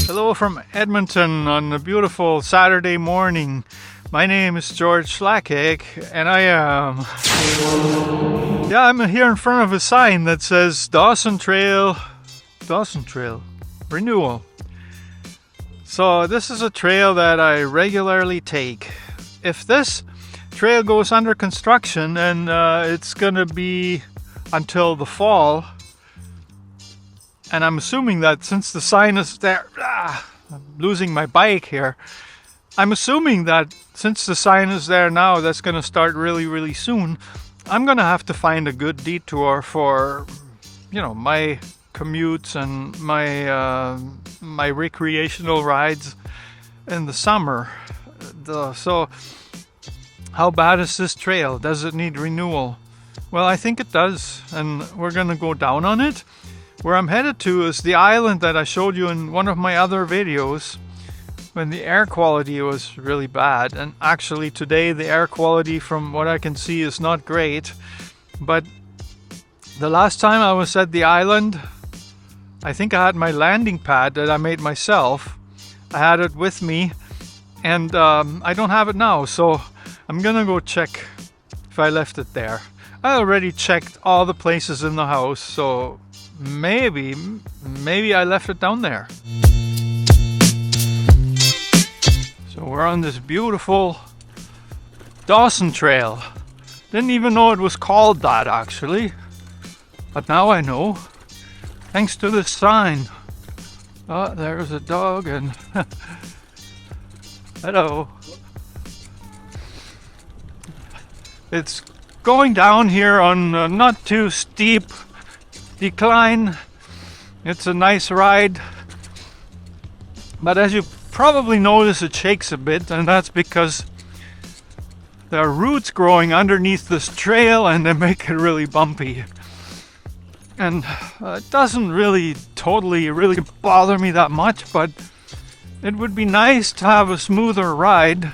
Hello from Edmonton on a beautiful Saturday morning. My name is George Schlacek, and I'm here in front of a sign that says Dawson Trail Renewal. So this is a trail that I regularly take. If this trail goes under construction, and it's gonna be until the fall, and I'm assuming that since the sign is there, I'm losing my bike here. I'm assuming that since the sign is there now, that's going to start really, really soon. I'm going to have to find a good detour for, my commutes and my recreational rides in the summer. So how bad is this trail? Does it need renewal? Well, I think it does, and we're going to go down on it. Where I'm headed to is the island that I showed you in one of my other videos when the air quality was really bad. And actually today the air quality from what I can see is not great. But the last time I was at the island, I think I had my landing pad that I made myself. I had it with me, and I don't have it now. So I'm gonna go check if I left it there. I already checked all the places in the house, so maybe I left it down there. So we're on this beautiful Dawson Trail. Didn't even know it was called that, actually, but now I know, thanks to this sign. Oh, there's a dog, and hello. It's going down here on a not too steep decline. It's a nice ride, but as you probably notice, it shakes a bit, and that's because there are roots growing underneath this trail and they make it really bumpy. And it doesn't really bother me that much, but it would be nice to have a smoother ride.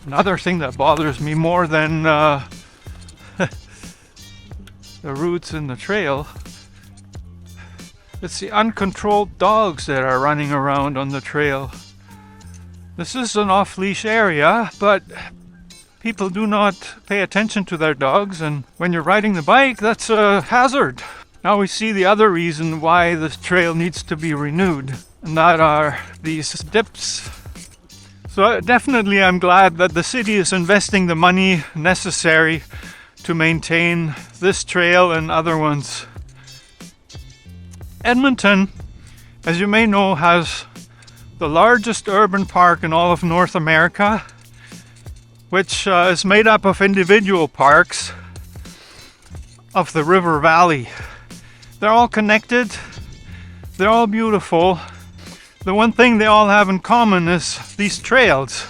Another thing that bothers me more than the roots in the trail, it's the uncontrolled dogs that are running around on the trail. This is an off-leash area, but people do not pay attention to their dogs, and when you're riding the bike, that's a hazard. Now we see the other reason why this trail needs to be renewed, and that are these dips. So definitely I'm glad that the city is investing the money necessary to maintain this trail and other ones. Edmonton, as you may know, has the largest urban park in all of North America, which is made up of individual parks of the river valley. They're all connected, they're all beautiful. The one thing they all have in common is these trails.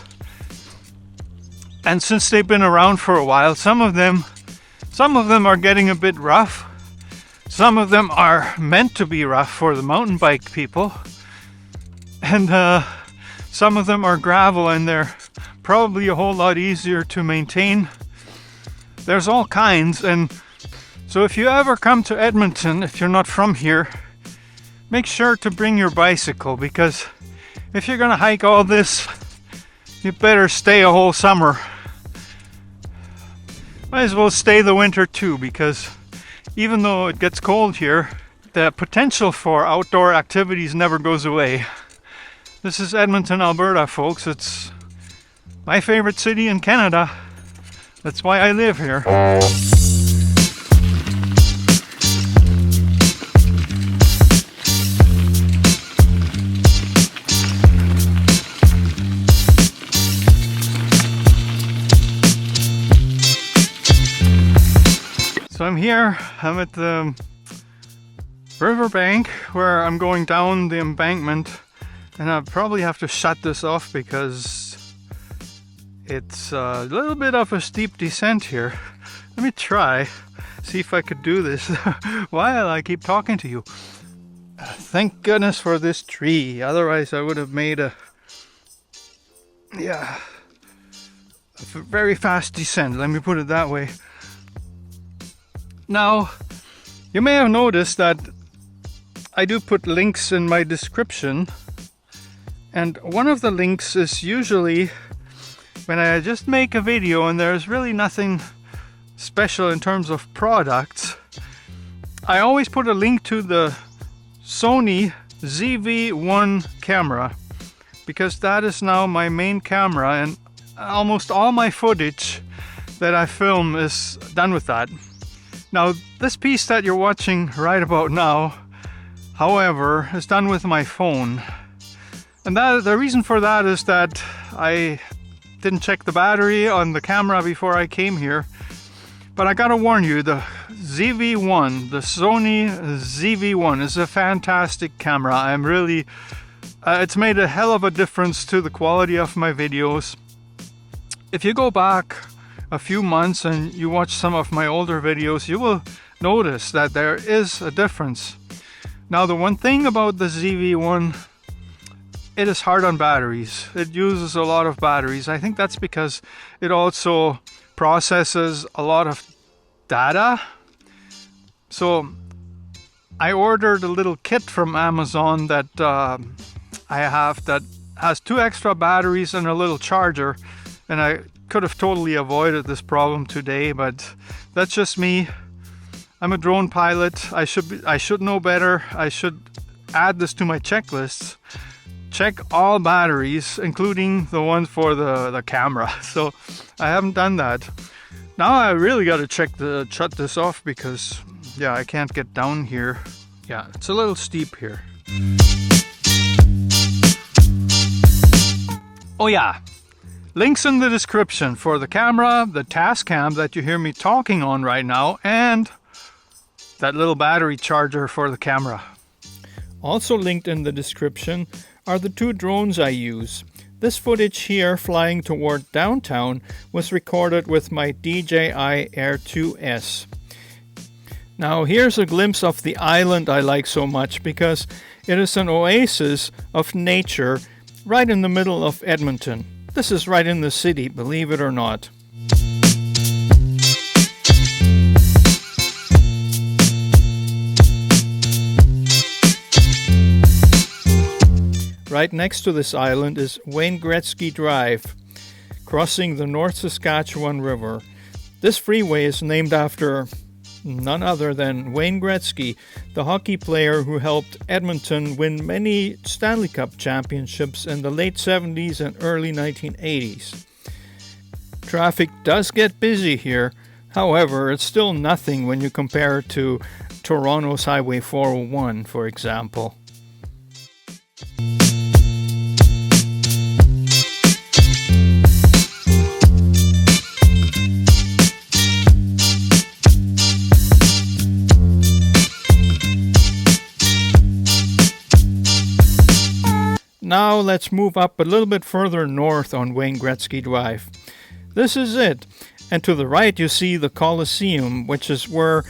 And since they've been around for a while, some of them are getting a bit rough. Some of them are meant to be rough for the mountain bike people. And some of them are gravel, and they're probably a whole lot easier to maintain. There's all kinds, and so if you ever come to Edmonton, if you're not from here, make sure to bring your bicycle, because if you're gonna hike all this, you better stay a whole summer. Might as well stay the winter too, because even though it gets cold here, the potential for outdoor activities never goes away. This is Edmonton, Alberta, folks. It's my favorite city in Canada. That's why I live here. So I'm at the riverbank where I'm going down the embankment, and I'll probably have to shut this off because it's a little bit of a steep descent here. Let me try, see if I could do this while I keep talking to you. Thank goodness for this tree, otherwise I would have made a very fast descent, let me put it that way. Now, you may have noticed that I do put links in my description, and one of the links is usually when I just make a video and there's really nothing special in terms of products. I always put a link to the Sony ZV-1 camera, because that is now my main camera, and almost all my footage that I film is done with that. Now, this piece that you're watching right about now, however, is done with my phone. And the reason for that is that I didn't check the battery on the camera before I came here. But I gotta warn you, the ZV-1, the Sony ZV-1 is a fantastic camera. I'm really, it's made a hell of a difference to the quality of my videos. If you go back a few months and you watch some of my older videos, you will notice that there is a difference. Now, the one thing about the ZV-1, it is hard on batteries. It uses a lot of batteries. I think that's because it also processes a lot of data. So I ordered a little kit from Amazon that I have that has 2 extra batteries and a little charger, and I could have totally avoided this problem today, but that's just me. I'm a drone pilot. I should know better. I should add this to my checklists. Check all batteries, including the one for the camera. So I haven't done that. Now I really got to shut this off, because yeah, I can't get down here. Yeah, it's a little steep here. Oh yeah, links in the description for the camera, the Tascam that you hear me talking on right now, and that little battery charger for the camera. Also linked in the description are the 2 drones I use. This footage here flying toward downtown was recorded with my DJI Air 2S. Now here's a glimpse of the island I like so much, because it is an oasis of nature right in the middle of Edmonton. This is right in the city, believe it or not. Right next to this island is Wayne Gretzky Drive, crossing the North Saskatchewan River. This freeway is named after none other than Wayne Gretzky, the hockey player who helped Edmonton win many Stanley Cup championships in the late 70s and early 1980s. Traffic does get busy here, however, it's still nothing when you compare it to Toronto's Highway 401, for example. Now let's move up a little bit further north on Wayne Gretzky Drive. This is it, and to the right you see the Coliseum, which is where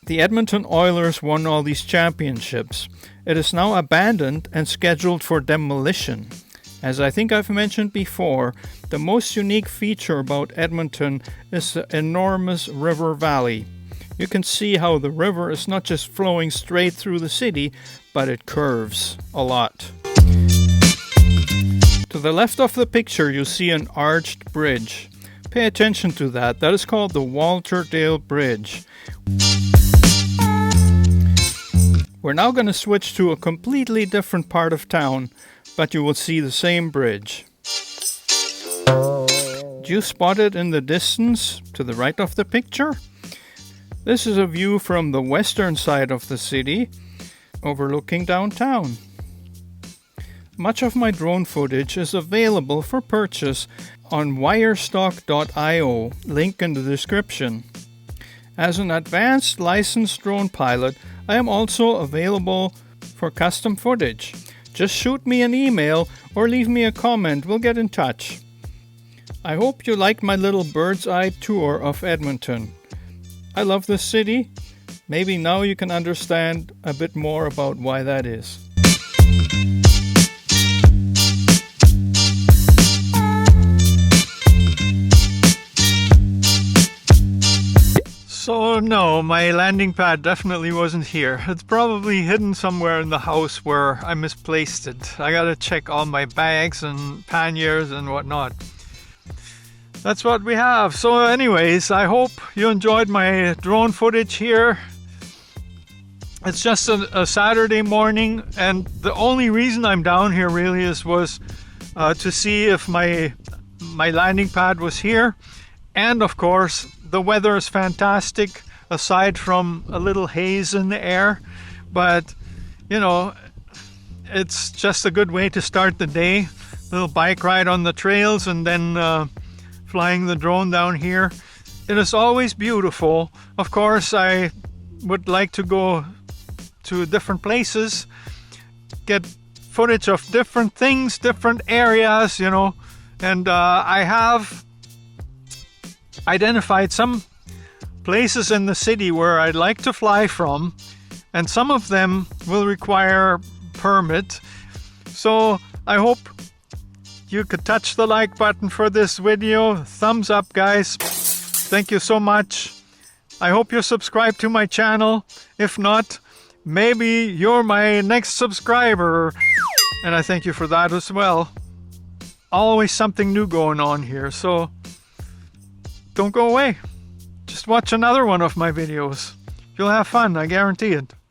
the Edmonton Oilers won all these championships. It is now abandoned and scheduled for demolition. As I think I've mentioned before, the most unique feature about Edmonton is the enormous river valley. You can see how the river is not just flowing straight through the city, but it curves a lot. To the left of the picture you see an arched bridge. Pay attention to that. That is called the Walter Dale Bridge. We're now going to switch to a completely different part of town, but you will see the same bridge. Do you spot it in the distance to the right of the picture? This is a view from the western side of the city, overlooking downtown. Much of my drone footage is available for purchase on wirestock.io, link in the description. As an advanced licensed drone pilot, I am also available for custom footage. Just shoot me an email or leave me a comment, we'll get in touch. I hope you liked my little bird's eye tour of Edmonton. I love this city, Maybe now you can understand a bit more about why that is. So no, my landing pad definitely wasn't here. It's probably hidden somewhere in the house where I misplaced it. I gotta check all my bags and panniers and whatnot. That's what we have. So anyways, I hope you enjoyed my drone footage here. It's just a Saturday morning, and the only reason I'm down here really was to see if my landing pad was here. And of course, the weather is fantastic, aside from a little haze in the air. But, you know, it's just a good way to start the day. Little bike ride on the trails and then flying the drone down here. It is always beautiful. Of course, I would like to go to different places, get footage of different things, different areas, you know. And I have identified some places in the city where I'd like to fly from, and some of them will require permit. So I hope you could touch the like button for this video. Thumbs up, guys. Thank you so much. I hope you subscribe to my channel. If not, maybe you're my next subscriber, and I thank you for that as well. Always something new going on here, so don't go away. Just watch another one of my videos. You'll have fun, I guarantee it.